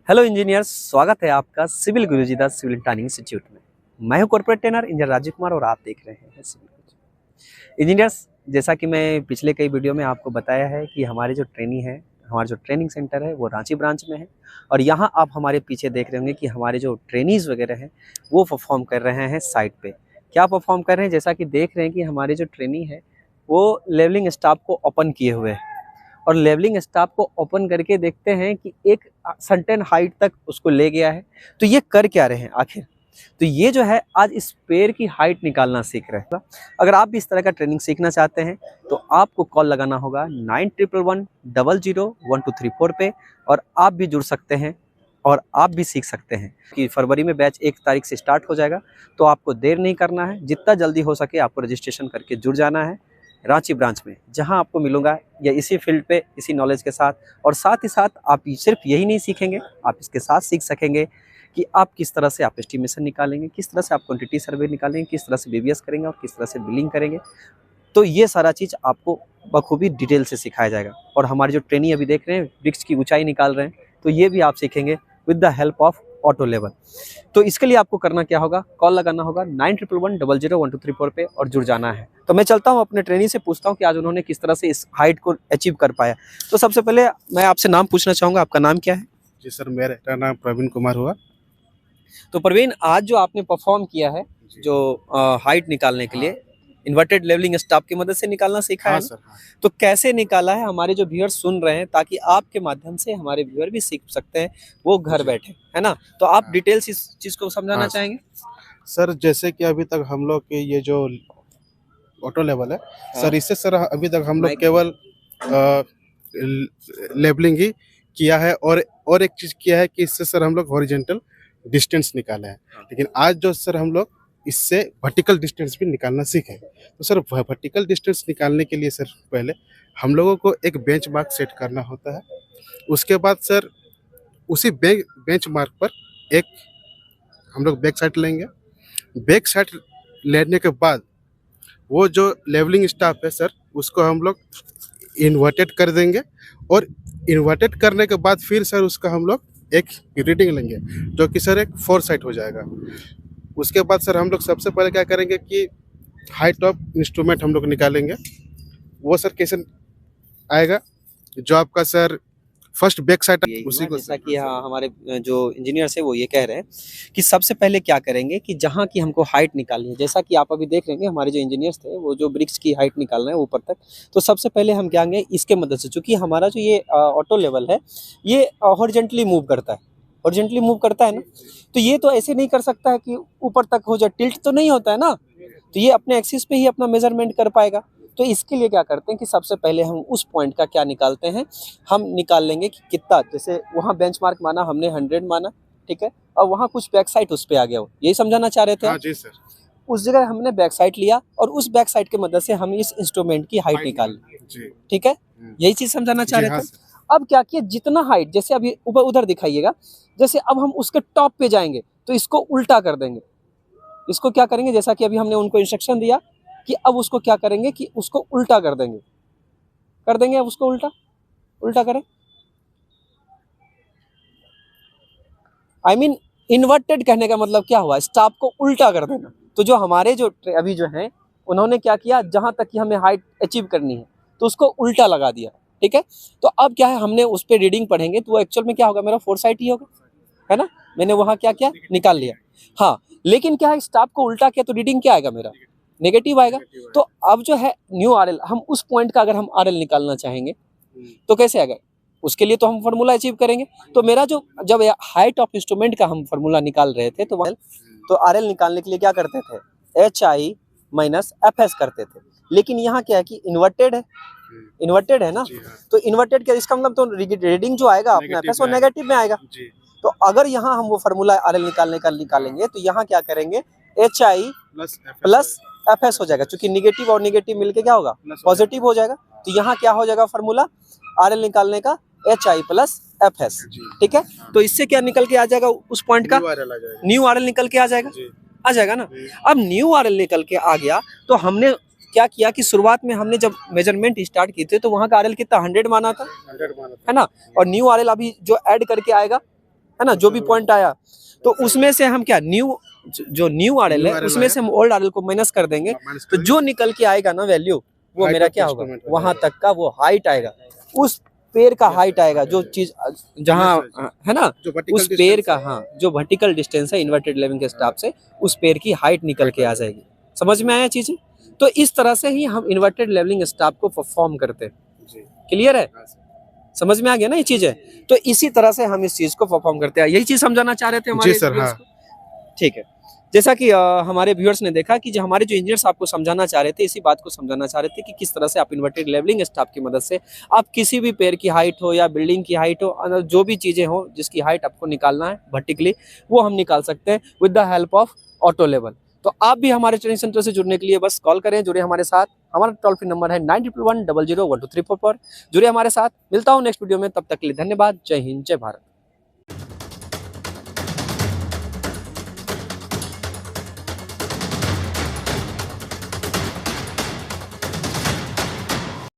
Hello engineers, स्वागत है आपका सिविल गुरुजीदास सिविल ट्रेनिंग इंस्टीट्यूट में। मैं हूं corporate trainer engineer Rajeev Kumar और आप देख रहे हैं सिविल गुरुजी। इंजीनियर्स, जैसा कि मैं पिछले कई वीडियो में आपको बताया है कि हमारे जो ट्रेनिंग है, हमारा जो ट्रेनिंग सेंटर है वो रांची ब्रांच में है। और यहाँ आप हमारे पीछे देख रहे होंगे कि हमारे जो ट्रेनीज़ वगैरह हैं वो परफॉर्म कर रहे हैं साइट पे। क्या परफॉर्म कर रहे हैं? जैसा कि देख रहे हैं कि हमारे जो ट्रेनी है वो लेवलिंग स्टाफ को ओपन किए हुए हैं और लेवलिंग स्टाफ को ओपन करके देखते हैं कि एक सर्टेन हाइट तक उसको ले गया है। तो ये कर क्या रहे हैं आखिर? तो ये जो है आज इस पेड़ की हाइट निकालना सीख रहे हैं। अगर आप भी इस तरह का ट्रेनिंग सीखना चाहते हैं तो आपको कॉल लगाना होगा 9111001234 पे और आप भी जुड़ सकते हैं और आप भी सीख सकते हैं कि फरवरी में बैच 1 तारीख से स्टार्ट हो जाएगा। तो आपको देर नहीं करना है, जितना जल्दी हो सके आपको रजिस्ट्रेशन करके जुड़ जाना है रांची ब्रांच में, जहां आपको मिलूंगा या इसी फील्ड पे इसी नॉलेज के साथ। और साथ ही साथ आप सिर्फ यही नहीं सीखेंगे, आप इसके साथ सीख सकेंगे कि आप किस तरह से आप एस्टिमेशन निकालेंगे, किस तरह से आप क्वांटिटी सर्वे निकालेंगे, किस तरह से बीबीएस करेंगे और किस तरह से बिलिंग करेंगे। तो ये सारा चीज़ आपको बखूबी डिटेल से सिखाया जाएगा। और हमारे जो ट्रेनी अभी देख रहे हैं वृक्ष की ऊंचाई निकाल रहे हैं, तो ये भी आप सीखेंगे with the help of auto level. तो इसके लिए आपको करना क्या होगा, कॉल लगाना होगा 9111001234 पे और जुड़ जाना है। तो मैं चलता हूँ अपने ट्रेनी से पूछता हूँ कि आज उन्होंने किस तरह से इस हाइट को अचीव कर पाया। तो सबसे पहले मैं आपसे नाम पूछना चाहूँगा, आपका नाम क्या है? जी सर, मेरा नाम प्रवीण कुमार हुआ। तो प्रवीण, आज जो आपने परफॉर्म किया है जो हाइट निकालने के लिए इन्वर्टेड लेवलिंग स्टाफ की मदद से निकालना सीखा है सर, ना? तो कैसे निकाला है हमारे जो व्यूअर सुन रहे हैं, ताकि आपके माध्यम से हमारे व्यूअर भी सीख सकते हैं वो घर बैठे, है ना? तो आप डिटेल्स इस चीज को समझाना चाहेंगे? सर जैसे कि अभी तक हम लोग के ये जो ऑटो लेवल है सर, इससे सर अभी तक हम लोग केवल लेबलिंग ही किया है और एक चीज किया है कि इससे सर हम लोग हॉरिजॉन्टल डिस्टेंस निकाला है। लेकिन आज जो सर हम लोग इससे वर्टिकल डिस्टेंस भी निकालना सीखे। तो सर वर्टिकल डिस्टेंस निकालने के लिए सर पहले हम लोगों को एक बेंचमार्क सेट करना होता है। उसके बाद सर उसी बेंचमार्क पर एक हम लोग बैक साइड लेंगे। बैक साइड लेने के बाद वो जो लेवलिंग स्टाफ है सर उसको हम लोग इन्वर्टेड कर देंगे और इन्वर्टेड करने के बाद फिर सर उसका हम लोग एक रीडिंग लेंगे जो कि सर एक 4 साइड हो जाएगा। उसके बाद सर हम लोग सबसे पहले क्या करेंगे कि हाइट ऑफ इंस्ट्रूमेंट हम लोग निकालेंगे। वो सर कैसे आएगा, जो आपका सर फर्स्ट बैक साइड उसी को जैसा कि हाँ हमारे जो इंजीनियर्स है वो ये कह रहे हैं कि सबसे पहले क्या करेंगे कि जहाँ की हमको हाइट निकालनी है, जैसा कि आप अभी देख रहे हैं हमारे जो इंजीनियर्स थे वो जो ब्रिक्स की हाइट निकाल रहे हैं ऊपर तक। तो सबसे पहले हम क्या आएंगे इसके मदद से, चूंकि हमारा जो ये ऑटो लेवल है ये हॉरिजॉन्टली मूव करता है, हॉरिजॉन्टली मूव करता है ना। तो ये तो ऐसे नहीं कर सकता है कि ऊपर तक हो जाए, टिल्ट तो नहीं होता है ना। तो ये अपने एक्सिस पे ही अपना मेजरमेंट कर पाएगा। तो इसके लिए क्या करते हैं कि सबसे पहले हम उस पॉइंट का क्या निकालते हैं, हम निकाल लेंगे कि कितना, जैसे वहाँ बेंचमार्क माना हमने 100 माना, ठीक है, और वहाँ कुछ बैक साइड उस पे आ गया हो, यही समझाना चाह रहे थे? हाँ जी सर। उस जगह हमने बैक साइड लिया और उस बैक साइड की मदद से हम इस इंस्ट्रूमेंट की हाइट निकाल ली, ठीक है, यही चीज समझाना चाह रहे थे। अब क्या किया, जितना हाइट, जैसे अभी ऊपर उधर दिखाइएगा, जैसे अब हम उसके टॉप पे जाएंगे तो इसको उल्टा कर देंगे। इसको क्या करेंगे, जैसा कि अभी हमने उनको इंस्ट्रक्शन दिया कि अब उसको क्या करेंगे कि उसको उल्टा कर देंगे, अब उसको उल्टा करें, आई मीन इन्वर्टेड कहने का मतलब क्या हुआ, स्टाफ को उल्टा कर देना। तो जो हमारे जो अभी जो हैं उन्होंने क्या किया, जहां तक कि हमें हाइट अचीव करनी है तो उसको उल्टा लगा दिया, ठीक है। तो अब क्या है, हमने उस पर रीडिंग पढ़ेंगे तो वो एक्चुअल में क्या होगा, मेरा 4 साइड ही होगा, है ना। मैंने वहां क्या किया, निकाल लिया, हाँ। लेकिन क्या है, स्टाफ को उल्टा किया तो रीडिंग क्या आएगा, मेरा नेगेटिव आएगा। तो अब जो है न्यू आरएल, हम उस पॉइंट का अगर हम आरएल निकालना चाहेंगे तो कैसे आएगा, उसके लिए तो हम फार्मूला अचीव करेंगे। तो मेरा जो जब हाइट ऑफ इंस्ट्रूमेंट का हम फार्मूला निकाल रहे थे तो आरएल निकालने के लिए क्या करते थे, HI माइनस FS करते थे। लेकिन यहाँ क्या है कि इन्वर्टेड है ना, तो इन्वर्टेड क्या, इसका मतलब तो रीडिंग जो आएगा अपना FS वो नेगेटिव में आएगा। तो अगर यहाँ हम वो फार्मूला आरएल निकालेंगे तो यहाँ क्या करेंगे, HI प्लस FS हो जाएगा, क्योंकि निगेटिव और निगेटिव मिलके क्या होगा, पॉजिटिव हो जाएगा। तो यहाँ क्या हो जाएगा फार्मूला आरएल निकालने का, HI प्लस FS, ठीक है। तो इससे क्या निकल के आ जाएगा, उस पॉइंट का न्यू आरएल निकल के आ जाएगा ना। अब न्यू आरएल निकल के आ गया तो हमने क्या किया कि शुरुआत में हमने जब मेजरमेंट स्टार्ट की थी तो वहां का आरएल कितना 100 माना था, है ना। और न्यू आरएल अभी जो ऐड करके आएगा है ना, जो भी पॉइंट आया, तो उसमें से हम क्या न्यू, जो न्यू आरएल New है RL उसमें से हम ओल्ड आरएल को माइनस कर देंगे, तो जो निकल के आएगा ना वैल्यू, वो Height मेरा of क्या the होगा, instrument हो वहां जाएगा। तक का वो हाइट आएगा, उस पेड़ का हाइट आएगा, जो चीज जहाँ Yes, yes, yes. है ना, जो vertical उस पेड़ distance का, है। हाँ, जो वर्टिकल डिस्टेंस है इन्वर्टेड लेवलिंग के स्टाफ से, उस पेड़ की हाइट निकल के आ जाएगी। समझ में आया चीजें? तो इस तरह से ही हम इन्वर्टेड लेवलिंग स्टाफ को परफॉर्म करते हैं। जी। क्लियर है? हाँ, सर। समझ में आ गया ना ये चीजें? तो इसी तरह से हम इस चीज को परफॉर्म करते हैं। यही चीज समझाना चाह रहे थे हमारे जी सर, viewers हाँ। को? ठीक है। जैसा कि हमारे व्यूअर्स ने देखा कि जो हमारे जो इंजीनियर्स आपको समझाना चाह रहे थे, इसी बात को समझाना चाह रहे थे कि किस तरह से आप इन्वर्टेड लेवलिंग स्टाफ की मदद से आप किसी भी पेड़ की हाइट हो या बिल्डिंग की हाइट हो, जो भी चीजें हो जिसकी हाइट आपको निकालना है वर्टिकली, वो हम निकाल सकते हैं with the help of auto level. तो आप भी हमारे ट्रेनिंग सेंटर से जुड़ने के लिए बस कॉल करें, जुड़े हमारे साथ। हमारा टोल फ्री नंबर है 9111001234 पर। जुड़े हमारे साथ। मिलता हूँ नेक्स्ट वीडियो में, तब तक के लिए धन्यवाद। जय हिंद, जय भारत।